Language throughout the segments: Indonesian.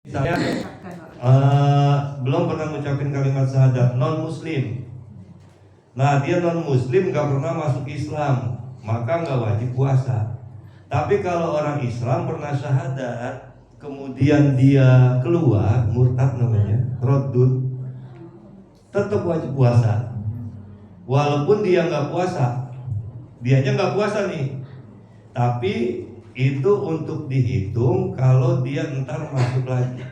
Misalnya belum pernah mengucapkan kalimat syahadat, non muslim. Nah dia non muslim nggak pernah masuk Islam, maka nggak wajib puasa. Tapi kalau orang Islam pernah syahadat, kemudian dia keluar murtad namanya, roddun, tetap wajib puasa. Walaupun dia nggak puasa, dianya nggak puasa nih, tapi itu untuk dihitung kalau dia ntar masuk lagi.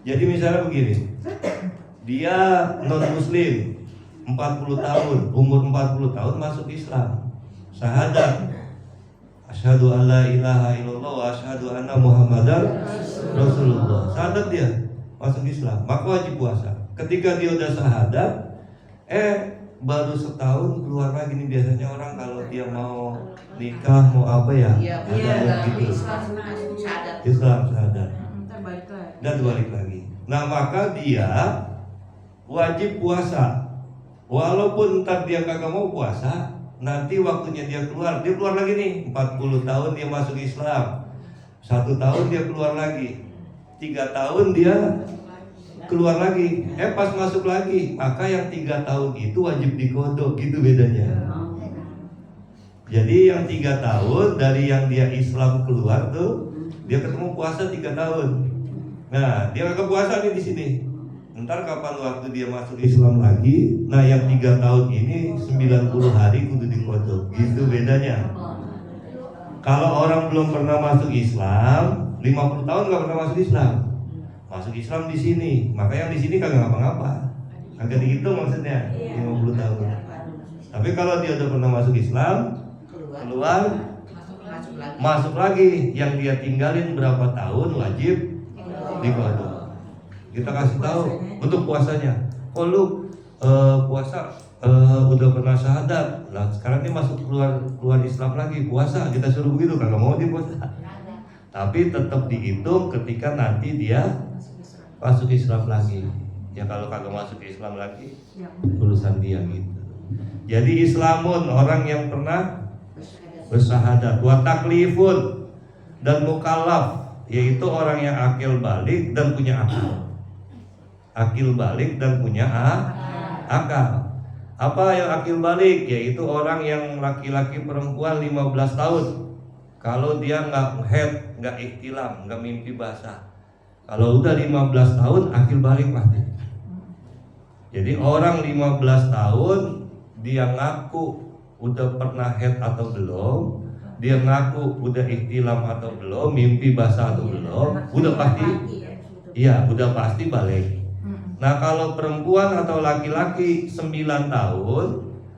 Jadi misalnya begini, dia non muslim 40 tahun, umur 40 tahun masuk Islam, syahadat, asyhadu alla ilaha illallah wa asyhadu anna muhammadar rasulullah, syahadat dia masuk Islam, maka wajib puasa. Ketika dia udah syahadat, baru setahun keluar lagi nih, biasanya orang kalau dia mau nikah mau apa ya, ada gitu. Islam syahadat dan balik lagi. Nah maka dia wajib puasa. Walaupun ntar dia kagak mau puasa, nanti waktunya dia keluar lagi nih, 40 tahun dia masuk Islam, 1 tahun dia keluar lagi, 3 tahun dia keluar lagi, pas masuk lagi, maka yang 3 tahun itu wajib dikodok, gitu bedanya. Jadi yang 3 tahun dari yang dia Islam keluar tuh, dia ketemu puasa 3 tahun. Nah dia kagak puasa nih di sini. Ntar kapan waktu dia masuk Islam lagi, nah yang 3 tahun ini 90 hari kudu dikodok, gitu bedanya. Kalau orang belum pernah masuk Islam, 50 tahun gak pernah masuk Islam, masuk Islam di sini, maka yang di sini kagak ngapa-ngapa, kagak dihitung maksudnya 50 tahun. Tapi kalau dia udah pernah masuk Islam, keluar, masuk lagi, yang dia tinggalin berapa tahun wajib dikodok. Kita kasih tahu untuk puasanya. Oh lu puasa udah pernah syahadat, nah sekarang ini masuk keluar Islam lagi, puasa, kita suruh begitu, kagak mau dia puasa. Tapi tetap dihitung ketika nanti dia masuk Islam lagi. Ya kalau kagak masuk Islam lagi, urusan dia gitu. Jadi Islamun orang yang pernah bersyahadat, wa taklifun dan mukallaf, yaitu orang yang akil balik dan punya akal. Akil balik dan punya akal. Apa yang akil balik? Yaitu orang yang laki-laki perempuan 15 tahun. Kalau dia nggak head, nggak ihtilam, nggak mimpi basah. Kalau udah 15 tahun akil balik pasti. Jadi orang 15 tahun dia ngaku udah pernah head atau belum, dia ngaku udah ihtilam atau belum, mimpi basah atau belum, udah pasti. Iya, udah pasti balik. Nah kalau perempuan atau laki-laki 9 tahun,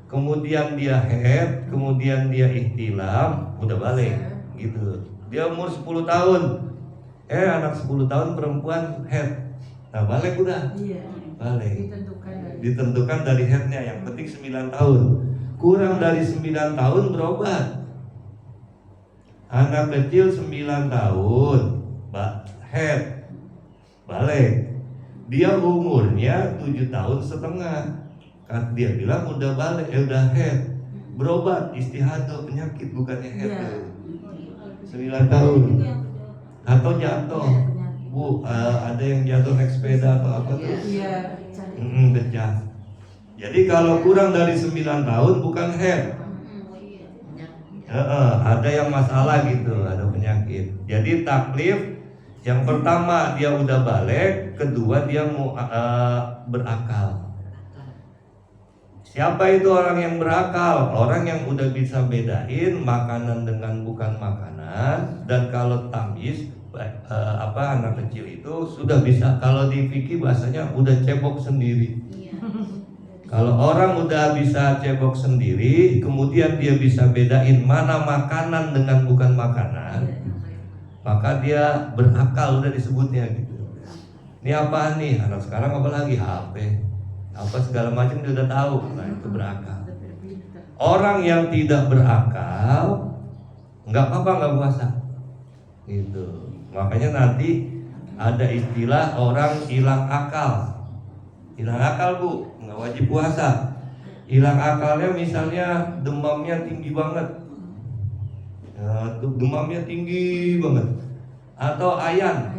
kemudian dia head, kemudian dia ihtilam, udah balik gitu. Dia umur 10 tahun, anak 10 tahun perempuan head, nah balik udah, balik. Ditentukan dari headnya, yang penting 9 tahun. Kurang dari 9 tahun berobat. Anak kecil 9 tahun, head, balik. Dia umurnya 7 tahun setengah, kan dia bilang udah balik, udah head, berobat, istihadah, penyakit bukannya head. 9 tahun. Atau jatuh, Bu, ada yang jatuh naik sepeda atau apa tuh, pecah. Jadi kalau kurang dari 9 tahun bukan head, ada yang masalah gitu, ada penyakit. Jadi taklif, yang pertama dia udah balik, kedua dia mau berakal. Siapa itu orang yang berakal? Orang yang udah bisa bedain makanan dengan bukan makanan, dan kalau tamyiz anak kecil itu sudah bisa, kalau di fikih bahasanya udah cebok sendiri. Kalau orang udah bisa cebok sendiri, kemudian dia bisa bedain mana makanan dengan bukan makanan, maka dia berakal, udah disebutnya gitu. Ini apa nih? Anak sekarang apa lagi? HP, apa segala macam dia udah tahu. Nah itu berakal. Orang yang tidak berakal nggak apa-apa nggak puasa gitu. Makanya nanti ada istilah orang hilang akal. Hilang akal Bu, nggak wajib puasa. Hilang akalnya misalnya demamnya tinggi banget, demamnya tinggi banget, atau ayan,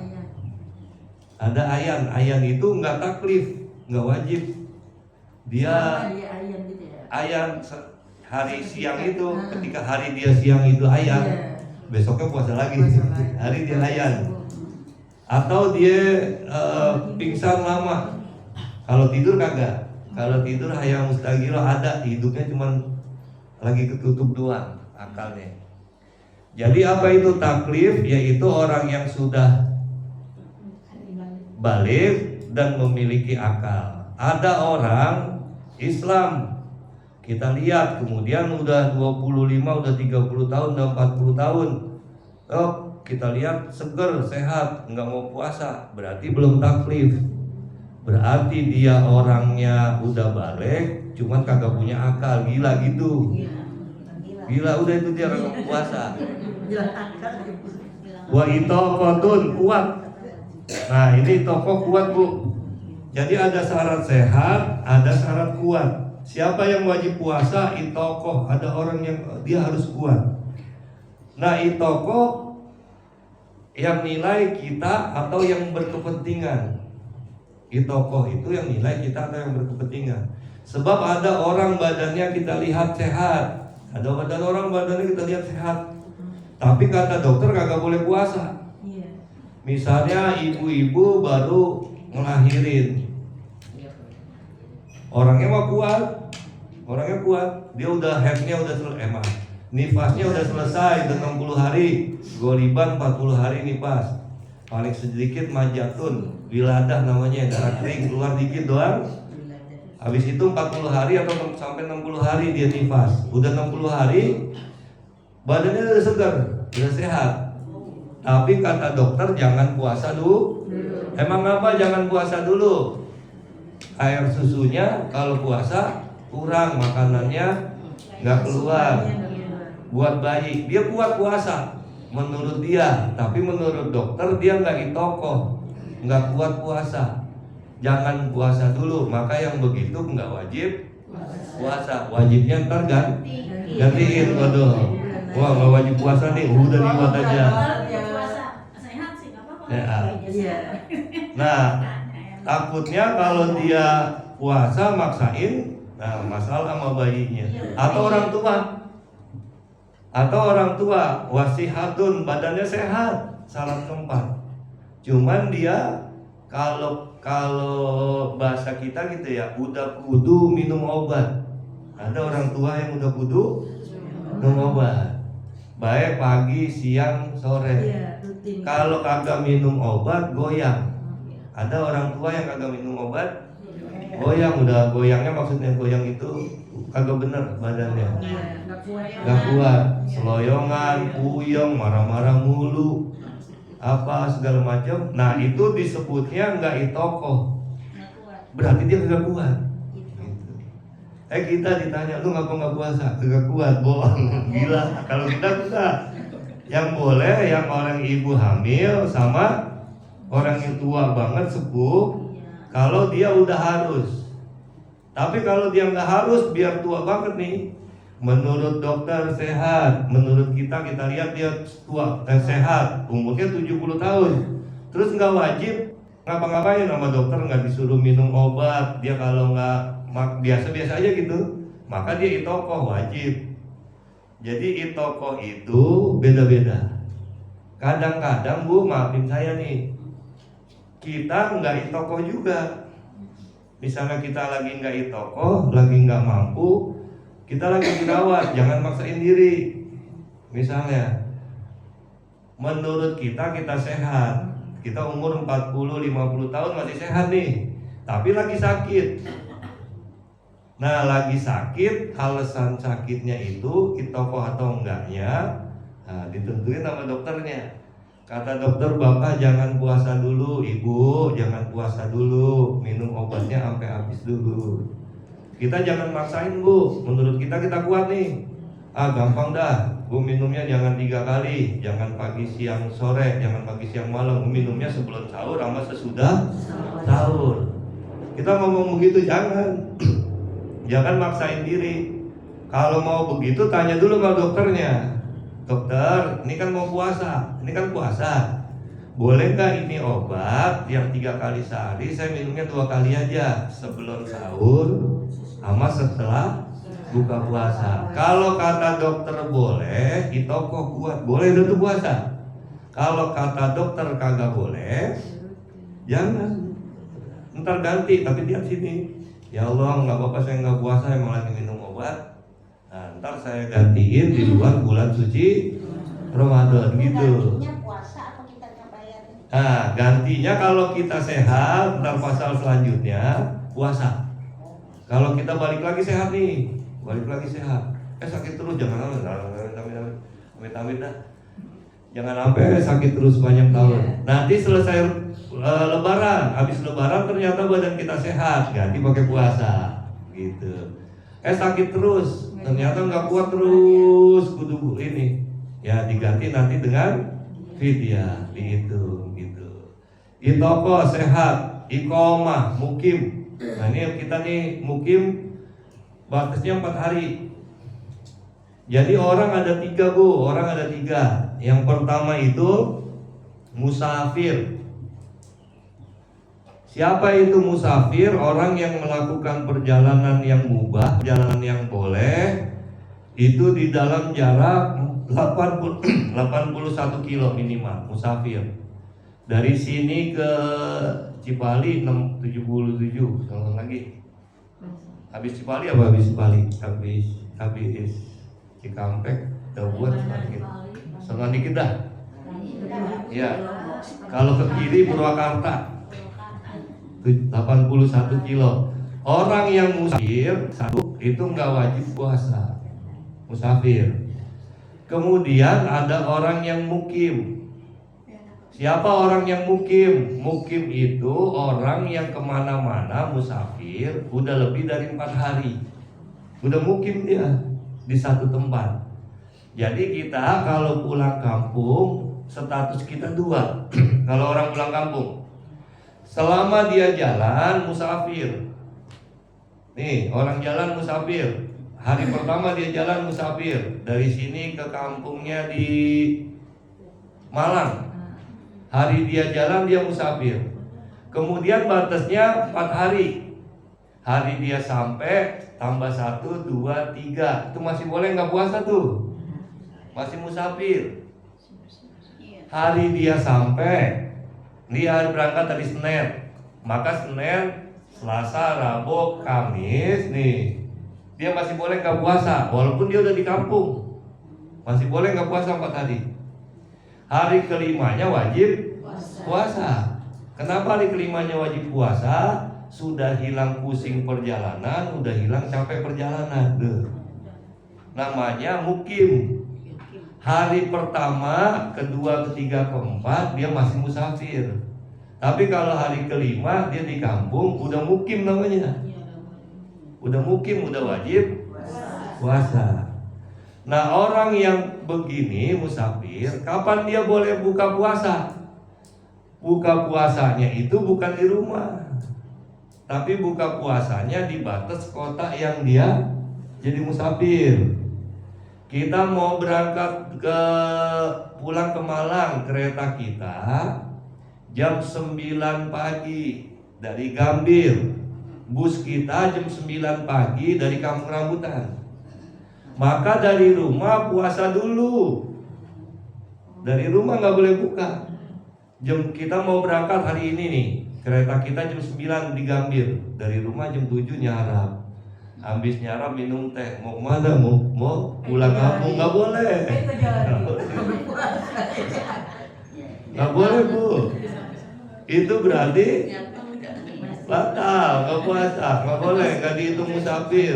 Ada ayan itu nggak taklif, nggak wajib. Dia ayan gitu ya. Ayan hari siang itu, ketika hari dia siang itu ayan, besoknya puasa lagi. Hari dia ayan. Atau dia pingsan lama. Kalau tidur kagak. Kalau tidur hayang mustagiro ada, hidupnya cuman lagi ketutup doang akalnya. Jadi apa itu taklif? Yaitu orang yang sudah balik dan memiliki akal. Ada orang Islam, kita lihat kemudian udah 25, udah 30 tahun, udah 40 tahun. Oh, kita lihat seger, sehat, nggak mau puasa, berarti belum taklif. Berarti dia orangnya udah balik, cuman kagak punya akal, gila gitu. Gila udah itu dia kagak puasa. Wa itaqatun, kuat. Nah ini tokoh kuat bu. Jadi ada syarat sehat, ada syarat kuat. Siapa yang wajib puasa? Itokoh. Ada orang yang dia harus kuat. Nah itokoh yang nilai kita atau yang berkepentingan. Itokoh itu yang nilai kita atau yang berkepentingan. Sebab ada orang badannya kita lihat sehat, ada orang badannya kita lihat sehat, tapi kata dokter kagak boleh puasa. Misalnya ibu-ibu baru ngelahirin, orangnya mah kuat, dia udah headnya udah selesai, nifasnya udah selesai, udah 60 hari, goliban 40 hari nifas, paling sedikit majatun, wiladah namanya, darah kering keluar dikit doang. Habis itu 40 hari atau sampai 60 hari dia nifas, udah 60 hari, badannya udah segar, udah sehat. Tapi kata dokter jangan puasa dulu. Emang apa jangan puasa dulu? Air susunya kalau puasa kurang, makanannya nggak keluar. Buat bayi, dia kuat puasa menurut dia, tapi menurut dokter dia nggak itokoh, nggak kuat puasa. Jangan puasa dulu, maka yang begitu nggak wajib puasa. Wajibnya ntar gantiin, waduh, wah nggak wajib puasa nih, udah nikmat aja. Ya. Nah, takutnya kalau dia puasa maksain, nah masalah sama bayinya. Atau orang tua, wasihatun, badannya sehat, syarat keempat. Cuman dia kalau bahasa kita gitu ya, udah kudu minum obat. Ada orang tua yang udah kudu minum obat, baik pagi, siang, sore. Kalau kagak minum obat goyang. Ada orang tua yang kagak minum obat goyang, udah goyangnya maksudnya goyang itu kagak bener badannya, nggak kuat, seloyongan, puyeng, marah-marah mulu, apa segala macam. Nah itu disebutnya nggak itokoh, berarti dia kagak kuat. Kita ditanya, lu ngapa nggak puasa? Kagak kuat, bohong, gila. Kalau kita enggak. Yang boleh yang orang ibu hamil sama orang yang tua banget sepuh, kalau dia udah harus. Tapi kalau dia nggak harus, biar tua banget nih, menurut dokter sehat, menurut kita lihat dia tua dan sehat, umurnya 70 tahun, terus nggak wajib ngapa-ngapain sama dokter, nggak disuruh minum obat. Dia kalau nggak biasa-biasa aja gitu, maka dia itokoh wajib. Jadi itokoh itu beda-beda. Kadang-kadang bu, maafin saya nih, kita nggak itokoh juga. Misalnya kita lagi nggak itokoh, lagi nggak mampu, kita lagi dirawat, jangan maksain diri. Misalnya, menurut kita sehat, kita umur 40-50 tahun masih sehat nih, tapi lagi sakit. Nah lagi sakit, alasan sakitnya itu itokoh atau enggaknya, nah, ditentuin sama dokternya. Kata dokter, bapak jangan puasa dulu, ibu jangan puasa dulu, minum obatnya sampai habis dulu. Kita jangan maksain bu, menurut kita kuat nih. Gampang dah, bu minumnya jangan 3 kali, jangan pagi siang sore, jangan pagi siang malam, bu minumnya sebelum sahur sama sesudah sahur. Kita ngomong begitu jangan. Jangan maksain diri. Kalau mau begitu tanya dulu ke dokternya. Dokter, ini kan mau puasa, ini kan puasa. boleh nggak ini obat yang 3 kali sehari saya minumnya 2 kali aja, sebelum sahur sama setelah buka puasa. Kalau kata dokter boleh, di toko kuat boleh itu puasa. Kalau kata dokter kagak boleh, jangan. Ntar ganti, tapi dia sini. Ya Allah, nggak apa-apa saya nggak puasa, emang lagi minum obat. Nah, ntar saya gantiin di luar bulan suci Ramadan gitu. Gantinya puasa apa kita nggak bayar? Nah, gantinya kalau kita sehat, ntar pasal selanjutnya puasa. Kalau kita balik lagi sehat nih, balik lagi sehat. Sakit terus jangan amit-amit dah. Jangan sampai sakit terus banyak tahun. Nanti selesai Lebaran, habis Lebaran ternyata badan kita sehat, ganti pakai puasa, gitu. Sakit terus, ternyata nggak kuat terus, kudu ini, ya diganti nanti dengan fidyah, dihitung, gitu. Di toko sehat, iqomah, mukim. Nah ini kita nih mukim batasnya 4 hari. Jadi orang ada 3 Bu, orang ada 3. Yang pertama itu musafir. Siapa itu musafir? Orang yang melakukan perjalanan yang mubah, perjalanan yang boleh, itu di dalam jarak 81 kilo minimal, musafir. Dari sini ke Cipali 77, kalau lagi. Habis Cipali apa habis Cipali? Habis Cikampek, Dabuat, setengah dikit dah. Ya, kalau ke kiri Purwakarta 81 kilo. Orang yang musafir itu nggak wajib puasa, musafir. Kemudian ada orang yang mukim. Siapa orang yang mukim? Mukim itu orang yang kemana-mana musafir udah lebih dari 4 hari. Udah mukim dia di satu tempat. Jadi kita kalau pulang kampung status kita 2. Kalau orang pulang kampung, selama dia jalan musafir. Nih orang jalan musafir. Hari pertama dia jalan musafir dari sini ke kampungnya di Malang. Hari dia jalan dia musafir. Kemudian batasnya 4 hari. Hari dia sampai tambah 1, 2, 3. Itu masih boleh nggak puasa tuh? Masih musafir. Hari dia sampai, dia berangkat dari Senin. Maka Senin, Selasa, Rabu, Kamis nih, dia masih boleh nggak puasa, walaupun dia udah di kampung. Masih boleh nggak puasa 4 hari. Hari kelimanya wajib puasa. Kenapa hari kelimanya wajib puasa? Sudah hilang pusing perjalanan, udah hilang capek perjalanan. Namanya mukim. Hari pertama, kedua, ketiga, keempat dia masih musafir. Tapi kalau hari kelima dia di kampung, udah mukim namanya. Udah mukim, udah wajib puasa. Nah orang yang begini musafir, kapan dia boleh buka puasa? Buka puasanya itu bukan di rumah, tapi buka puasanya di batas kota yang dia jadi musafir. Kita mau berangkat pulang ke Malang, kereta kita jam 9 pagi dari Gambir. Bus kita jam 9 pagi dari Kampung Rambutan. Maka dari rumah puasa dulu. Dari rumah nggak boleh buka. Kita mau berangkat hari ini nih. Kereta kita jam 9 di Gambir. Dari rumah jam 7 nyarap. Habis nyarap minum teh. Mau kemana? Mau pulang kampung? Nggak boleh. Nggak boleh Bu. Itu berarti batal, nggak puasa, nggak boleh, nggak dihitung musafir.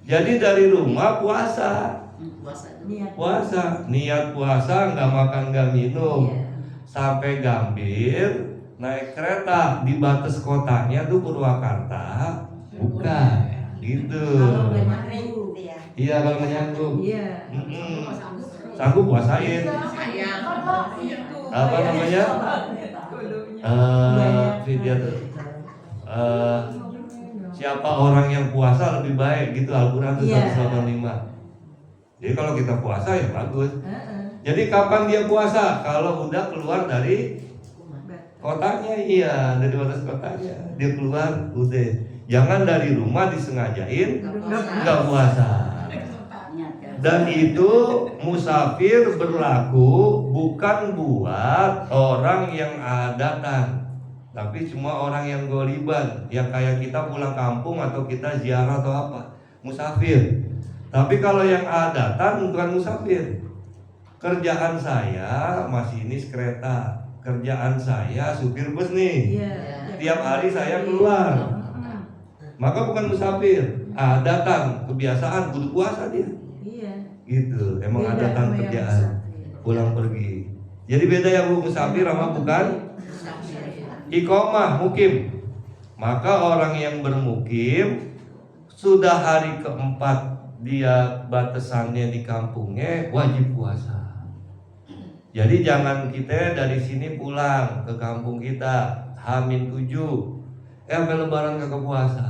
Jadi dari rumah puasa, niat puasa, nggak makan, nggak minum, sampai Gambir, naik kereta di batas kotanya tuh Purwakarta, bukan, gitu. Iya kalau nggak nyanggup, sanggup puasain. Apa namanya? Video tuh. Siapa orang yang puasa lebih baik gitu, Al-Quran tuh 185. Jadi kalau kita puasa ya bagus. Jadi kapan dia puasa? Kalau udah keluar dari kotanya, iya, dari batas kotanya dia keluar, udah. Jangan dari rumah disengajain nggak puasa. Dan itu musafir berlaku bukan buat orang yang adatan, tapi cuma orang yang goliban, yang kayak kita pulang kampung atau kita ziarah atau apa, musafir. Tapi kalau yang adatan bukan musafir. Kerjaan saya masinis kereta, kerjaan saya supir bus nih. Tiap hari saya keluar. Maka bukan musafir, adatan, kebiasaan, kudu puasa dia. Gitu, emang adatan kerjaan, pulang pergi. Jadi beda ya Bu, musafir sama bukan iqomah, mukim. Maka orang yang bermukim sudah hari keempat dia batasannya di kampungnya wajib puasa. Jadi jangan kita dari sini pulang ke kampung kita H-7, sampai lebaran kagak puasa.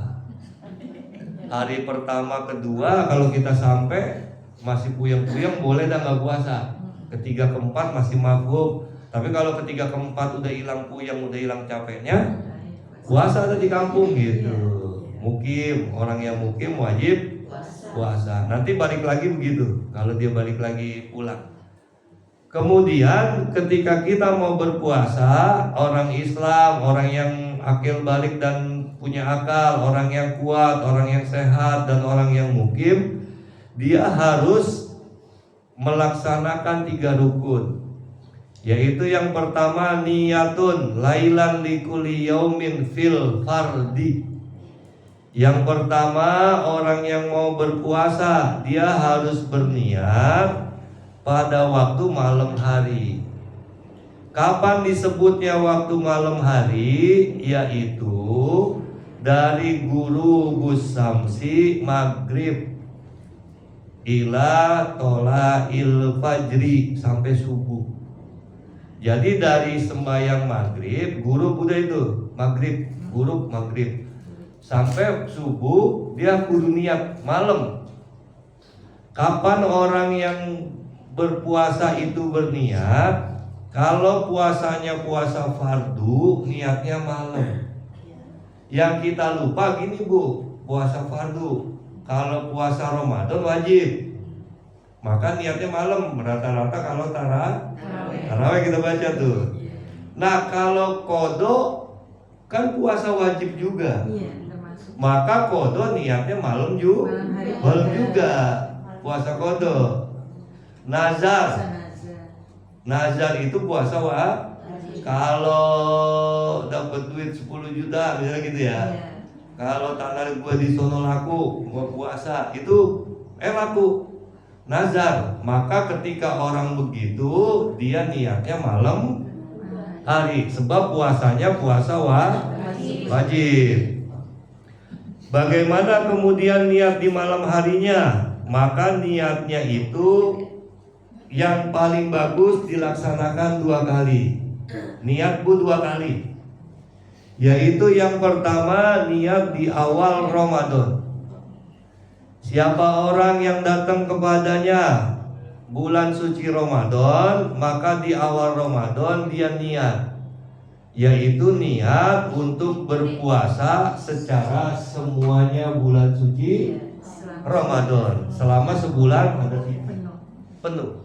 Hari pertama kedua kalau kita sampai masih puyeng-puyeng boleh dah nggak puasa. Ketiga keempat masih mabuk. Tapi kalau ketiga keempat udah hilang puyeng, udah hilang capeknya, puasa ada di kampung gitu. Mukim, orang yang mukim wajib puasa. Nanti balik lagi begitu. Kalau dia balik lagi pulang. Kemudian ketika kita mau berpuasa, orang Islam, orang yang akil balik dan punya akal, orang yang kuat, orang yang sehat, dan orang yang mukim, dia harus melaksanakan 3 rukun. Yaitu yang pertama niyatun lailan likulli yaumin fil fardi. Yang pertama, orang yang mau berpuasa dia harus berniat pada waktu malam hari. Kapan disebutnya waktu malam hari? Yaitu dari gurubus samsi maghrib ila tola'il fajri sampai subuh. Jadi dari sembahyang maghrib, gurub udah itu maghrib, gurub maghrib sampai subuh dia kudu niat malam. Kapan orang yang berpuasa itu berniat? Kalau puasanya puasa fardu, niatnya malam. Yang kita lupa gini Bu, puasa fardu. Kalau puasa Ramadan wajib, maka niatnya malam. Rata-rata kalau tarawih kita baca tuh. Nah kalau kodo kan puasa wajib juga, maka kodo niatnya malam juga puasa kodo. Nazar itu puasa kalau dapat duit 10 juta misalnya gitu ya. Kalau tanah gua di sono laku, gua puasa itu laku. Nazar, maka ketika orang begitu dia niatnya malam hari, sebab puasanya puasa wajib. Bagaimana kemudian niat di malam harinya? Maka niatnya itu yang paling bagus dilaksanakan 2 kali. Niat Bu 2 kali. Yaitu yang pertama niat di awal Ramadan. Siapa orang yang datang kepadanya bulan suci Ramadan, maka di awal Ramadan dia niat, yaitu niat untuk berpuasa secara semuanya bulan suci Ramadan selama sebulan ada penuh.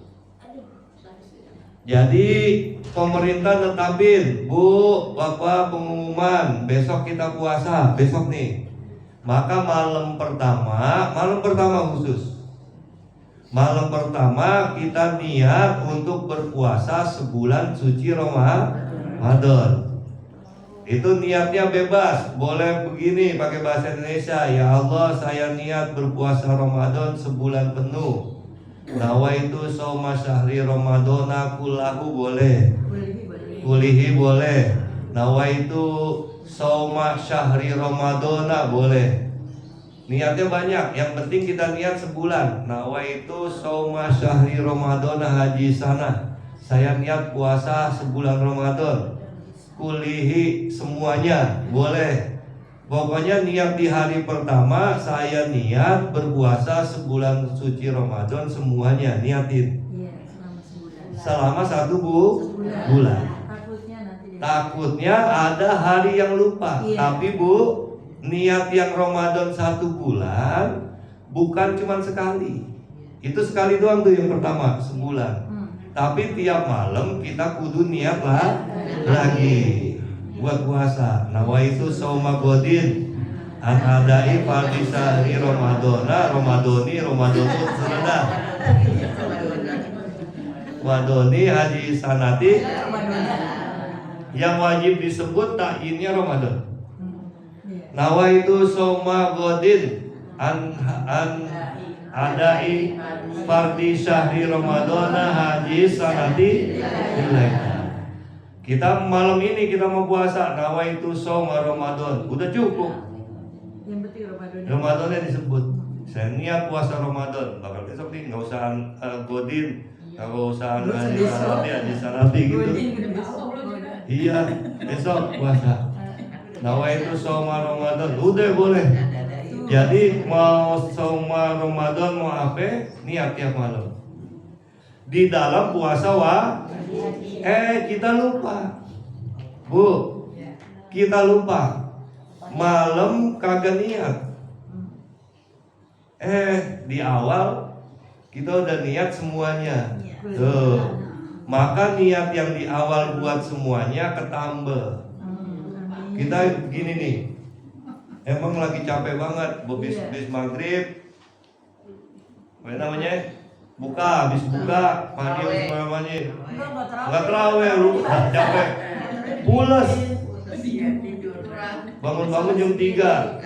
Jadi pemerintah netapin, Bu, Bapak pengumuman besok kita puasa, besok nih. Maka malam pertama khusus. Malam pertama kita niat untuk berpuasa sebulan suci Ramadan. Itu niatnya bebas, boleh begini pakai bahasa Indonesia. Ya Allah, saya niat berpuasa Ramadan sebulan penuh. Nawaitu shauma syahri ramadhana kullahu boleh. Kulihi boleh. Nawaitu shauma syahri ramadhana boleh. Niatnya banyak, yang penting kita niat sebulan. Nawaitu shauma syahri ramadhana haji sana. Saya niat puasa sebulan Ramadan. Kulihi semuanya boleh. Pokoknya niat di hari pertama saya niat berpuasa sebulan suci Ramadan semuanya, niatin. selama 1 bulan. Takutnya ada hari yang lupa. Tapi Bu, niat yang Ramadan 1 bulan bukan cuma sekali. Itu sekali doang tuh yang pertama sebulan. Tapi tiap malam kita kudu niat lagi buat puasa. Nawaitu shauma godin an adai fardhi syahri ramadana ramadoni sanada. Wadoni haji sanati. Yang wajib disebut ta'innya Ramadan. Nawaitu shauma godin an adai fardhi syahri ramadana haji sanati. Kita malam ini kita mau puasa, nawaitu shauma Ramadan. Udah cukup. Yang penting Ramadannya disebut. Saya niat puasa Ramadan. Bakal besok nih nggak usah godin, nggak usah haji sanati gitu. Iya, besok puasa. Nawaitu shauma Ramadan. Udah boleh. Jadi mau shauma Ramadan mau apa? Niat tiap malam. Di dalam puasa kita lupa. Bu, kita lupa. Malam kagak niat. Di awal kita udah niat semuanya. Tuh. Maka niat yang di awal buat semuanya ketambah. Kita gini nih. Emang lagi capek banget, habis maghrib, apa namanya? Habis buka, mandi semuanya. Nggak terawih, lu capek, pulas. Bangun-bangun jam 3,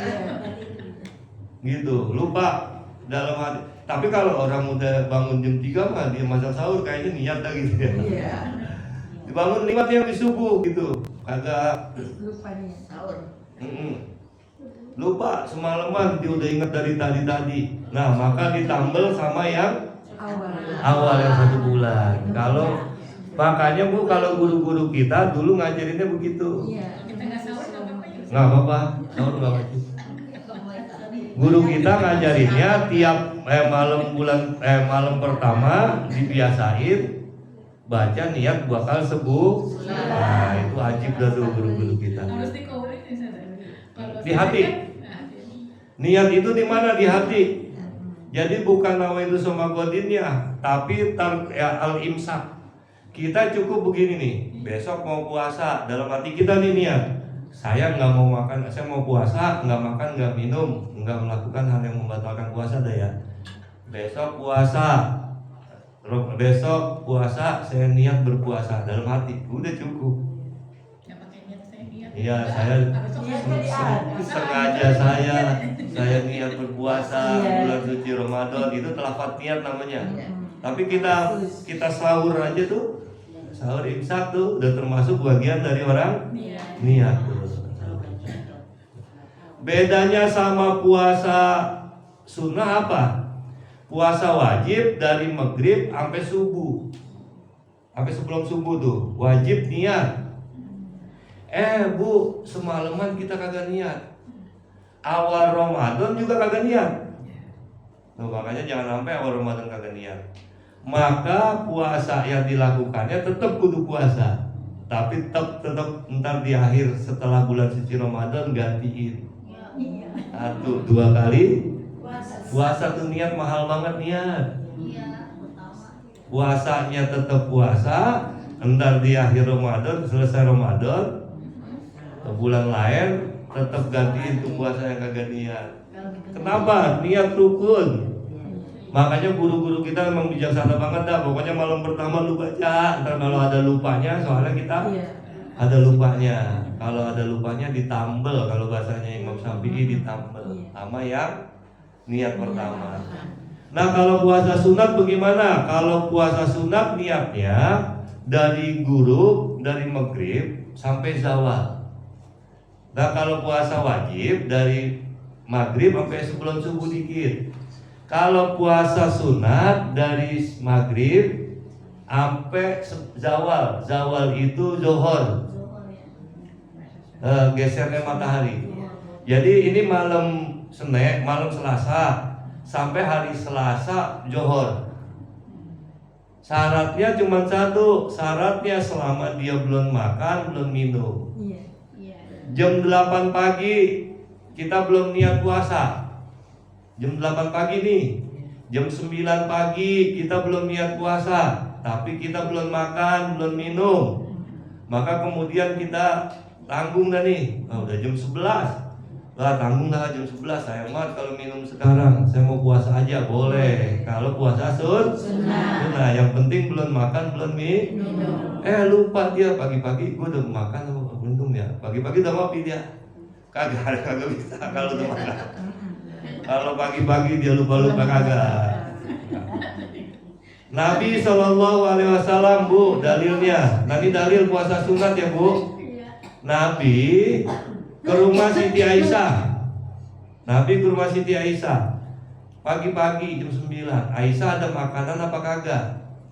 gitu, lupa dalam hati. Tapi kalau orang udah bangun jam 3 mah dia masak sahur kayaknya niat dah gitu ya. Dibangun nikmatnya habis subuh gitu, agak lupa nih sahur. Lupa semalaman dia udah ingat dari tadi. Nah maka ditambal sama yang awal yang 1 bulan. Kalau makanya Bu, kalau guru-guru kita dulu ngajarinnya begitu. Nggak apa-apa, sahur nggak wajib. Guru kita ngajarinnya tiap malam pertama dibiasain baca niat bakal sembuh. Nah itu wajib dah tuh guru-guru kita. Di hati. Niat itu di mana? Di hati. Jadi bukan nawaitu shauma godinnya, tapi al-imsak. Kita cukup begini nih, besok mau puasa, dalam hati kita nih niat, saya nggak mau makan, saya mau puasa, nggak makan, nggak minum, nggak melakukan hal yang membatalkan puasa dah ya. Besok puasa, saya niat berpuasa dalam hati, udah cukup. Iya, saya sengaja saya niat berpuasa bulan suci Ramadan, itu telafat niat namanya. Tapi kita sahur aja tuh, sahur imsak tuh udah termasuk bagian dari orang niat tuh. Bedanya sama puasa sunnah apa? Puasa wajib dari maghrib sampai subuh, sampai sebelum subuh tuh wajib niat. Bu, semalaman kita kagak niat. Awal Ramadan juga kagak niat. Nah, makanya jangan sampai awal Ramadan kagak niat. Maka puasa yang dilakukannya tetap kudu puasa. Tapi tetap ntar di akhir setelah bulan suci Ramadan gantiin. 2 kali puasa tuh niat mahal banget niat. Puasanya tetap puasa, ntar di akhir Ramadan selesai Ramadan bulan lain tetap gantiin tuh puasa yang kagak niat. Kenapa? Niat rukun. Makanya guru-guru kita memang bijaksana banget dah. Pokoknya malam pertama lu baca, ntar kalau ada lupanya, soalnya kita ada lupanya. Kalau ada lupanya ditambel, kalau bahasanya Imam Syafi'i ditambel sama yang niat pertama. Nah kalau puasa sunat bagaimana? Kalau puasa sunat niatnya dari ghurub, dari maghrib sampai zawal. Nah kalau puasa wajib dari maghrib sampai sebelum subuh dikit. Kalau puasa sunat dari maghrib sampai zawal. Zawal itu zuhur, gesernya matahari. Jadi ini malam Selasa sampai hari Selasa zuhur. Syaratnya cuma satu, syaratnya selama dia belum makan, belum minum. Iya. Iya. Jam 8 pagi kita belum niat puasa. Jam 8 pagi nih. Jam 9 pagi kita belum niat puasa, tapi kita belum makan, belum minum. Maka kemudian kita tanggung dah nih. Udah jam 11. Lah tanggung dah jam 11. Sayang banget kalau minum sekarang. Saya mau puasa aja boleh. Kalau puasa sunnah. Yang penting belum makan, belum minum. Lupa dia pagi-pagi gue udah makan, belum ya. Pagi-pagi udah ngopi dia. Kagak bisa kalau udah makan. Kalau pagi-pagi dia lupa-lupa kagak. Nabi SAW Bu, dalilnya. Nanti dalil puasa sunat ya Bu. Nabi ke rumah Siti Aisyah. Nabi ke rumah Siti Aisyah. Pagi-pagi jam 9. Aisyah ada makanan apa kagak?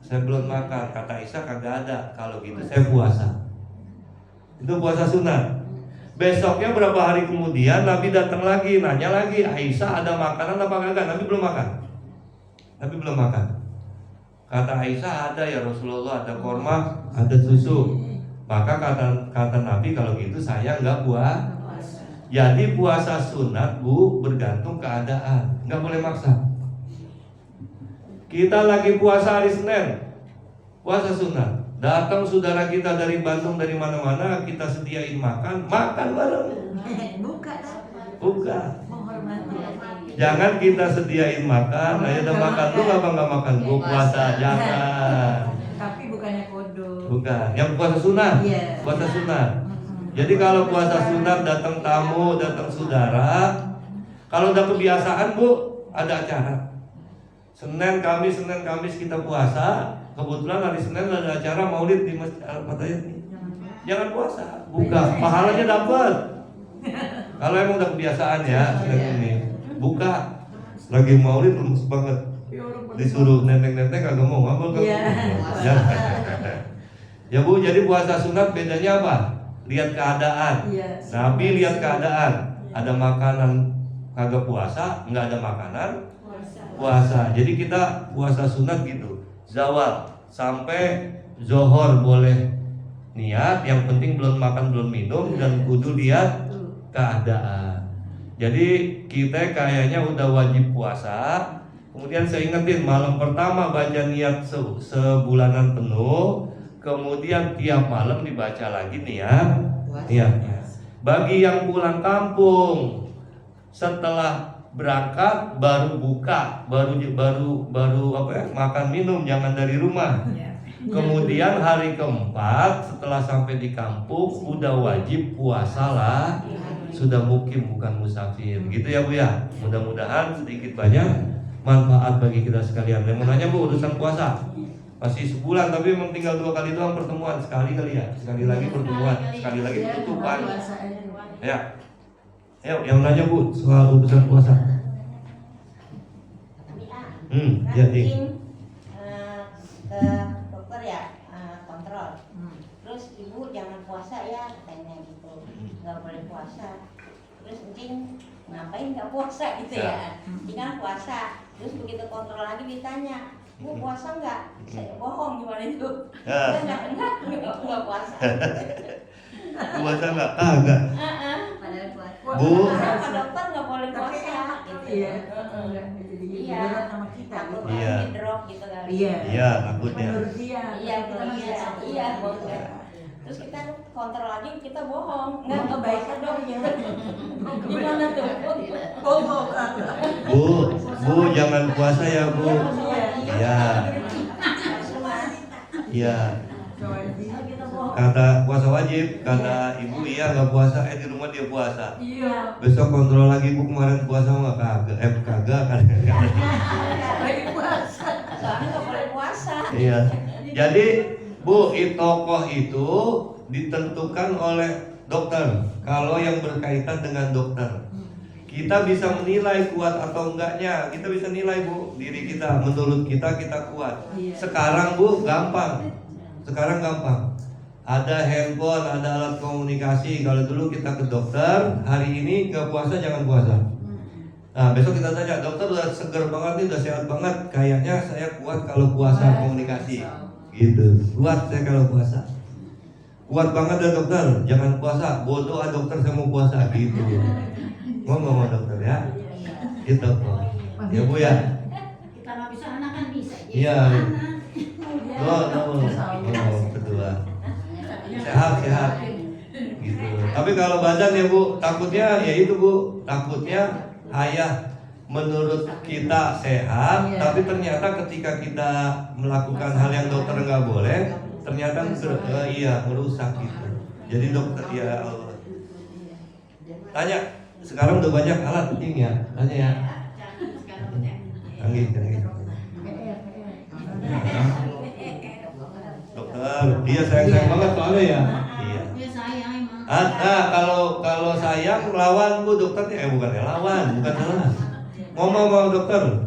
Saya belum makan. Kata Aisyah kagak ada. Kalau gitu saya puasa. Itu puasa sunat. Besoknya berapa hari kemudian Nabi datang lagi, nanya lagi, Aisyah ada makanan apa kagak? Nabi belum makan. Nabi belum makan. Kata Aisyah ada ya Rasulullah, ada korma, ada susu. Maka kata Nabi kalau gitu saya nggak puasa. Jadi puasa sunat Bu bergantung keadaan, nggak boleh maksa. Kita lagi puasa hari Senin, puasa sunat. Datang saudara kita dari Bandung dari mana-mana, kita sediain makan bareng. Buka. Menghormati. Jangan kita sediain makan, ayo udah makan lu nggak makan, gua puasa, jangan. Tapi bukannya kodo. Bukan, yang puasa sunat, Iya. puasa sunat. Jadi kalau puasa sunat datang tamu, datang saudara, kalau udah kebiasaan Bu, ada acara. Senin Kamis kita puasa. Kebetulan hari Senin ada acara Maulid di Masjid Al-Fatihah. Jangan puasa, buka, pahalanya dapat. Kalau emang udah kebiasaan ya, Senin ini buka. Lagi Maulid lemes banget. Disuruh neneng-neneng kagak mau ngomong kan? Iya. Ya Bu, jadi puasa sunat bedanya apa? Lihat keadaan. Iya. Nabi lihat keadaan. Ada makanan kagak puasa, nggak ada makanan puasa. Jadi kita puasa sunat gitu. Zawal sampai zohor boleh niat, yang penting belum makan belum minum dan kudu lihat keadaan. Jadi kita kayaknya udah wajib puasa. Kemudian saya ingetin malam pertama baca niat sebulanan penuh. Kemudian tiap malam dibaca lagi niatnya. Bagi yang pulang kampung setelah berangkat baru buka, baru makan minum, jangan dari rumah. Kemudian hari keempat setelah sampai di kampung udah wajib puasa lah. Sudah mukim bukan musafir. Gitu ya Bu ya. Mudah-mudahan sedikit banyak manfaat bagi kita sekalian. Yang mau nanya Bu urusan puasa? Masih sebulan tapi memang tinggal 2 kali doang pertemuan, sekali ya. Sekali lagi pertemuan, sekali lagi penutupan. Ya. Ayo yang nanya Bu soal urusan puasa. Ya ke dokter ya, kontrol. Terus ibu jangan puasa ya katanya gitu, nggak boleh puasa. Terus mungkin ngapain nggak puasa gitu ya? Jangan puasa. Terus begitu kontrol lagi ditanya, Bu puasa nggak? Saya bohong gimana itu? Nggak puasa. Puasa nggak? Enggak. Padahal puasa. Bu. Sama dokter nggak boleh puasa. Iya. Iya. Sama kita. Takutnya Iya. drop gitu kali. Iya, takutnya. Menurut dia. Iya. Terus kita kontrol lagi kita bohong. Nggak kebaikan dong ya. Gimana tuh? Bohong. Bu jangan puasa ya Bu. Iya. Iya. Kata puasa wajib, kata ibu iya nggak puasa, di rumah dia puasa. Iya. Besok kontrol lagi Bu kemarin puasa nggak kagak kan? Lagi puasa. Soalnya nggak boleh puasa. Iya. Jadi Bu, tokoh itu ditentukan oleh dokter. Kalau yang berkaitan dengan dokter, kita bisa menilai kuat atau enggaknya. Kita bisa nilai Bu, diri kita. Menurut kita kuat. Sekarang Bu gampang. Ada handphone, ada alat komunikasi. Kalau dulu kita ke dokter, hari ini nggak puasa jangan puasa. Nah besok kita tanya, dokter udah seger banget nih, udah sehat banget. Kayaknya saya kuat kalau puasa komunikasi. Gitu, kuat saya kalau puasa. Kuat banget ya dokter, jangan puasa. Bodoh ah dokter, saya mau puasa. Gitu. Ngomong sama dokter ya. Gitu kok. Ya Bu ya. Kita nggak bisa anak kan bisa. Iya. Kedua. Sehat. Gitu. Tapi kalau badan ya Bu, takutnya ya itu Bu, takutnya ayah menurut kita sehat, tapi ternyata ketika kita melakukan hal yang dokter nggak boleh, ternyata merusak gitu. Jadi dokter ya Allah. Tanya, sekarang udah banyak alat ini ya, tanya ya. Canggih. Dokter, dia sayang banget soalnya ya. Iya. Ya saya emang. Kalau sayang lawan Bu dokternya, bukan lawan. Ngomong sama dokter.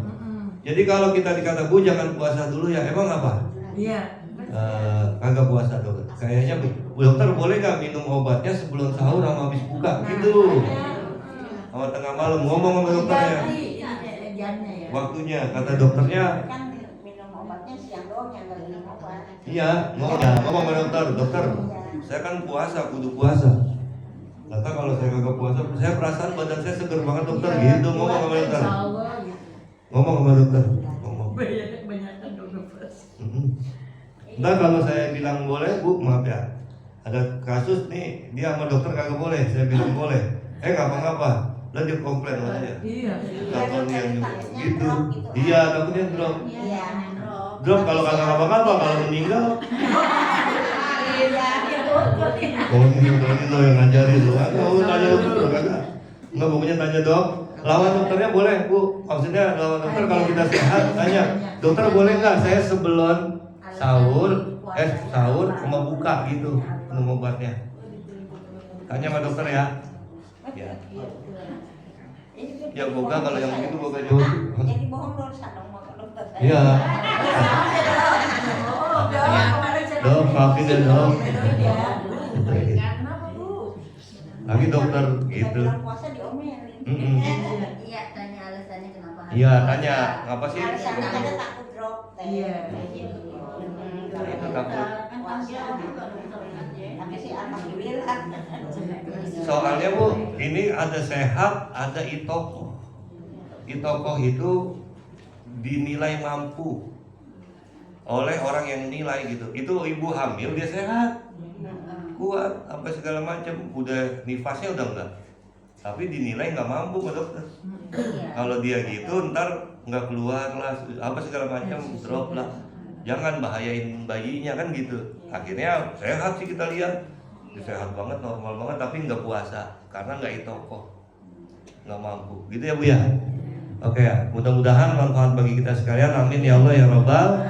Jadi kalau kita dikata Bu jangan puasa dulu ya, emang apa? Iya. Kagak puasa dokter. Kayaknya Bu dokter boleh nggak minum obatnya sebelum sahur sama habis buka gitu. Sama tengah malam ngomong sama dokternya. Waktunya kata dokternya. Kan minum obatnya siang doang yang nggak minum obat. Iya, ngomong sama dokter. Saya kan puasa, kudu puasa. Kata kalau saya kagak puasa, saya perasaan badan saya seger banget dokter. Gitu ngomong sama dokter. Ngomong sama dokter. Ngomong. Banyak dokter. Ntar kalau saya bilang boleh, Bu, maaf ya. Ada kasus nih, dia sama dokter kagak boleh. Saya bilang boleh. Ngapa-ngapa. Lah dia komplain sama saya. Iya. Takutnya gitu. Iya, takutnya drop. Iya. Drop kalau kagak ngapa-ngapa, kalau meninggal. Oh ini lo yang ngajarin lo. Aku tanya dokter kagak. Enggak, pokoknya tanya dok. Lawan dokternya boleh Bu. Maksudnya lawan dokter kalau kita sehat tanya, dokter boleh nggak saya sebelum sahur sama buka gitu minum obatnya. Tanya sama dokter ya. Ya. Ya boga kalau yang begitu boga jauh. Jadi bohong dosa dong mau ke dokter. Iya. Dok, maafin ya dok. Kenapa Bu? Lagi dokter gitu. Bulan puasa diomelin. Iya, tanya alasannya kenapa. Iya, tanya ngapa sih? Alasannya ada takut drop. Iya. Itu takut. Tapi sih alhamdulillah. Soalnya Bu, ini ada sehat, ada itokoh. Itokoh itu dinilai mampu oleh orang yang nilai gitu. Itu ibu hamil dia sehat, kuat, sampai segala macam. Udah nifasnya udah enggak, tapi dinilai nggak mampu sama dokter. Kalau dia gitu, ntar nggak keluar lah, apa segala macam, drop lah. Jangan bahayain bayinya kan gitu. Akhirnya sehat sih kita lihat, sehat banget, normal banget, tapi nggak puasa karena nggak itokoh, nggak mampu. Gitu ya Bu ya. Oke ya, mudah-mudahan manfaat bagi kita sekalian. Amin ya Allah ya Rabbal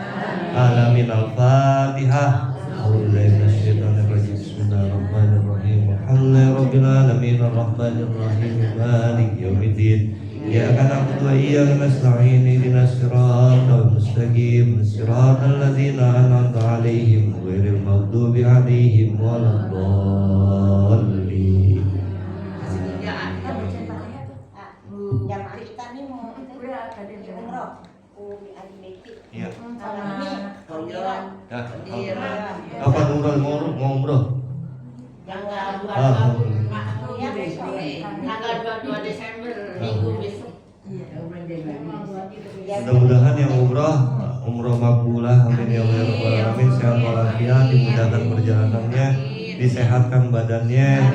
alamin. Al-Fatihah. Bismillahirrahmanirrahim. Alhamdulillahirabbil alamin arrahmanirrahim maliki yaumiddin. Iyyaka na'budu wa iyyaka nasta'in ihdinas siratal mustaqim siratal ladzina an'amta 'alaihim ghairil maghdubi 'alaihim waladdallin. Jamaah kita nih mau umroh. Iya. Ini Kapan mau umroh? Tanggal Ah, 22 Desember minggu besok. Mudah-mudahan yang umroh makbulah. Amin ya Allah ya Rabbal alamin. Sehat walafiat, dimudahkan perjalanannya, disehatkan badannya,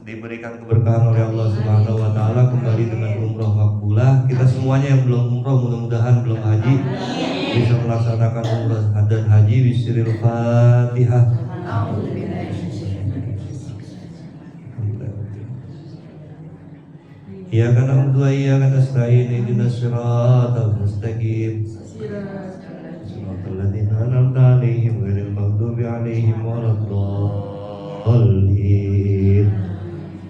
diberikan keberkahan oleh Allah Subhanahu wa taala, kembali dengan umroh makbulah. Kita semuanya yang belum umroh, mudah-mudahan belum haji, bisa melaksanakan umroh dan haji. Bismillahirrahmanirrahim. Fatihah. Iyyaka na'budu wa iyyaka nasta'in ihdinas siratal mustaqim siratal ladzina an'amta 'alaihim ghairil maghdubi 'alaihim waladdallin.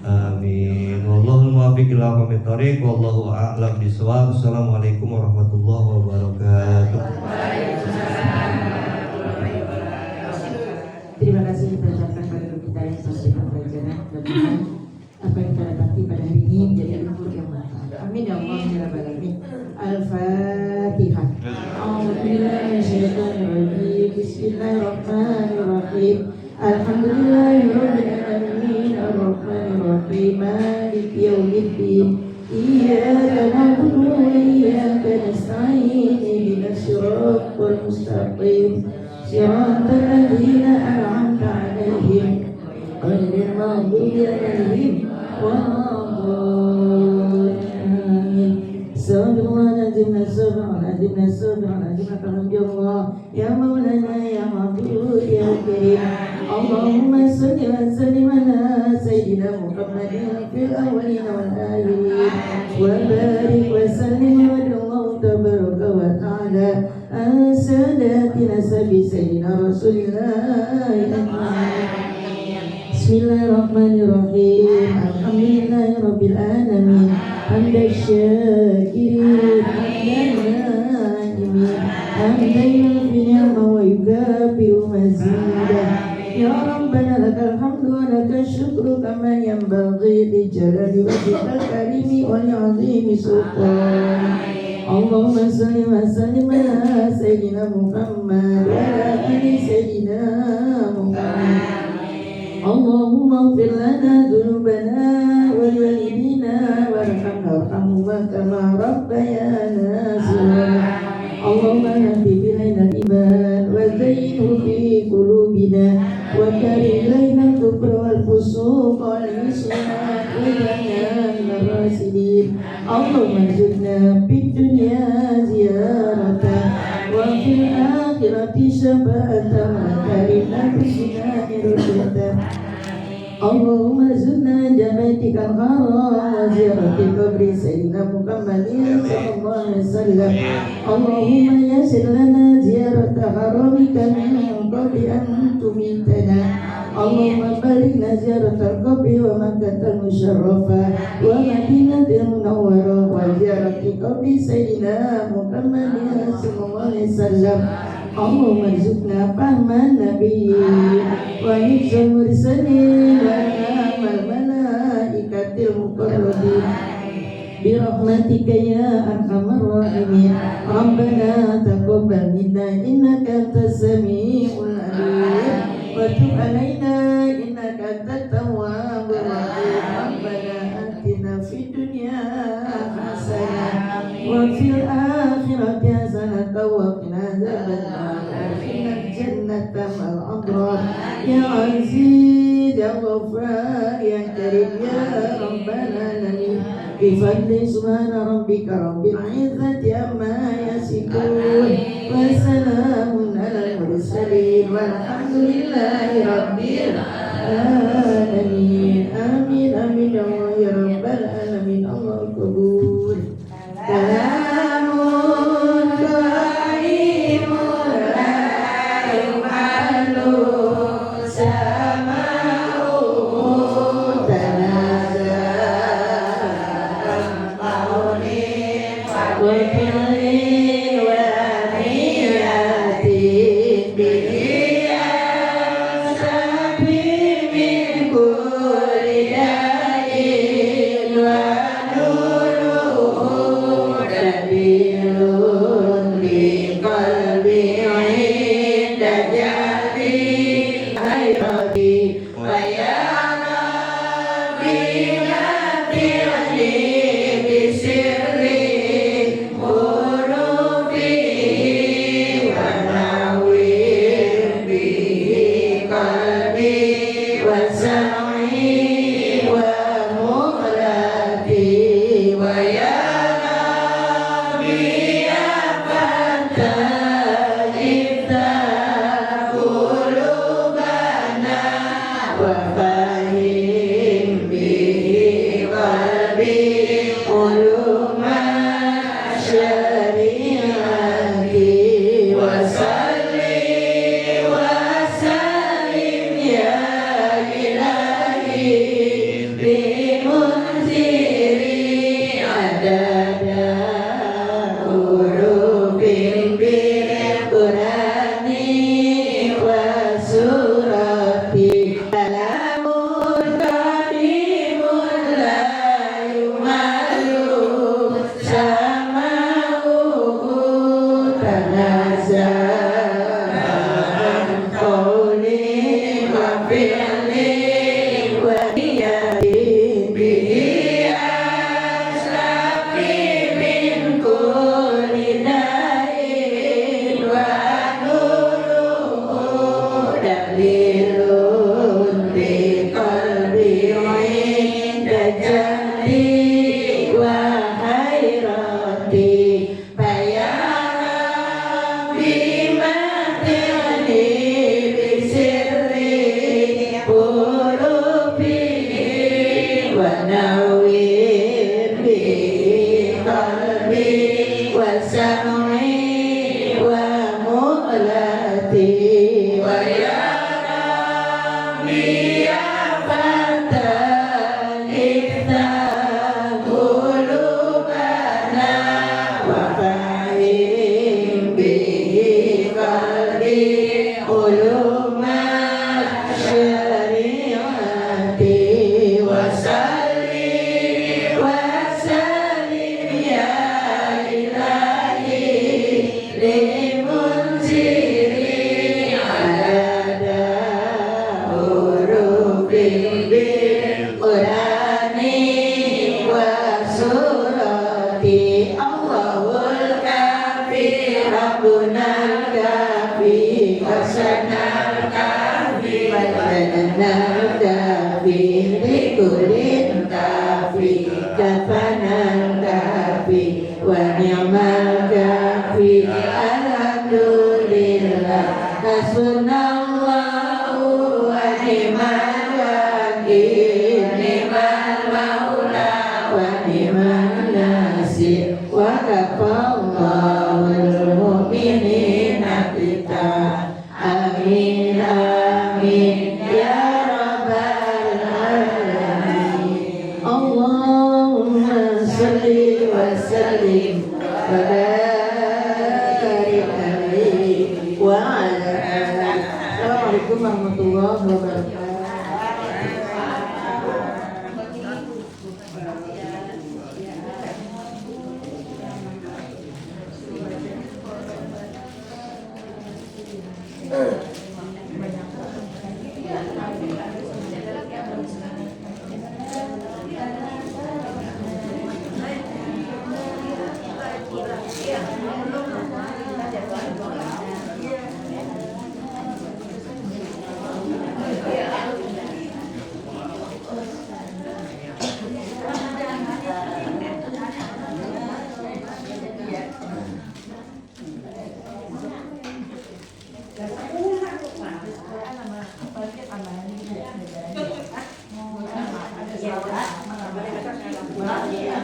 Amin. Wallahul muwaffiq ila aqwamit thoriq. Wallahu a'lam bishawab. Assalamualaikum warahmatullahi wabarakatuh. Terima kasih kita ucapkan pada guru kita yang telah memberikan pelajaran. Mudah-mudahan apa yang kita dapati pada hari ini menjadi ilmu yang manfaat. Amin. amin ya Allah ya rabbal alamin. Al-Fatihah. A'udzu billahi minasyaitonir rajim. Bismillahirrahmanirrahim. Alhamdulillahirabbil alamin arrahmanir rahim maliki yaumiddin. Iyyaka na'budu wa iyyaka nasta'in ihdinas siratal mustaqim. Siratal ladzina an'amta 'alaihim ghairil maghdubi 'alaihim waladdallin. Astagfirullahaladzim, astagfirullahaladzim, astagfirullahaladzim. Alhamdulillah ya maulana ya ma'bud ya karim. Allahumma salli wa sallim ala sayyidina Muhammadin fil awwalin wal akhirin wa barik wa sallim wa sallallahu tabaraka wa ta'ala ala sadatina sayyidina Rasulillah. Bismillahirrahmanirrahim. Alhamdulillahirabbil alamin. Hamdan syakirin, hamdan na'imin, hamdan yufi ni'ma wa yukafi'u mazidah. Ya Rabbana lakal hamdu wa lakal syukru kama yanbaghi li jalali wajhikal karimi wa li'azimi sultan. Allahumma salli wa sallim ala sayyidina Muhammad wa ala ali sayyidina Muhammad. Allahumma ighfir lana dhunubana wa liwalidina warhamna warhamhuma kama rabbayana shaghira. Allahumma hdi bina al-iman wa zayyinhu fi qulubina wa karih ilaina al-kufra wal fusuq wal isyan wa ja'alna minal rasyidin. Allahumma rzuqna fid dunya ziyaratan wa fil akhirati syafa'atan wa karimna bisina irudatan. Allahumma zidna jamaitikal haram wa ziyarati qabri sayyidina Muhammadin sallallahu alaihi wasallam. Allahumma yassir lana ziyarata haramika min qabli an tumitana. Allahumma balighna ziyaratal qabri wa makkatal musharrafa wa madinatil munawwarah wa ziyarati qabri sayyidina Muhammadin sallallahu alaihi wasallam. Allahumma rizukna fahman nabiyyin wa hifzal mursalin wa amal malaikatil muqarrabin bi rahmatika ya arhamar rahimin. Rabbana taqabbal minna innaka antas samiul alim wa tub alaina innaka antat tawwabur rahim. Rabbana atina fid dunya hasanah wa fil akhirati hasanah wa qina adzabannar. Jannata mal abrar ya aziz ya ghafar ya karim ya rabbal alamin. Bi fadli subhana rabbika rabbil izzati amma yasifun wa salamun alal mursalin walhamdulillahi rabbil alamin. Amin amin ya Allah ya rabbal alamin. Allah qabul. Salamun qaimun Qurani wa surati. Salamun nawwir bi qalbi wa sam'i wa mu'lati wa ya Rabbi ya Fatan iftah qulubana wa fahim bi qalbi uluma syariati wa salli wa sallim ya ilahi limunziri ala hurufin bil qurani wa surati Allahul kafi rabbunal kafi hasanal kafi badanal kafi likulin kafi kafanal kafi wa ni'mal kafi alhamdulillah hasbunallahu wa ni'mal wakil ni'mal maula wa ni'mal nasir wa kafallahul mu'minina qital amin amin ya rabbal alamin Allahumma salli wa sallim wa barik alaihi wa ala alihi. Assalamualaikum warahmatullahi wabarakatuh. Ya,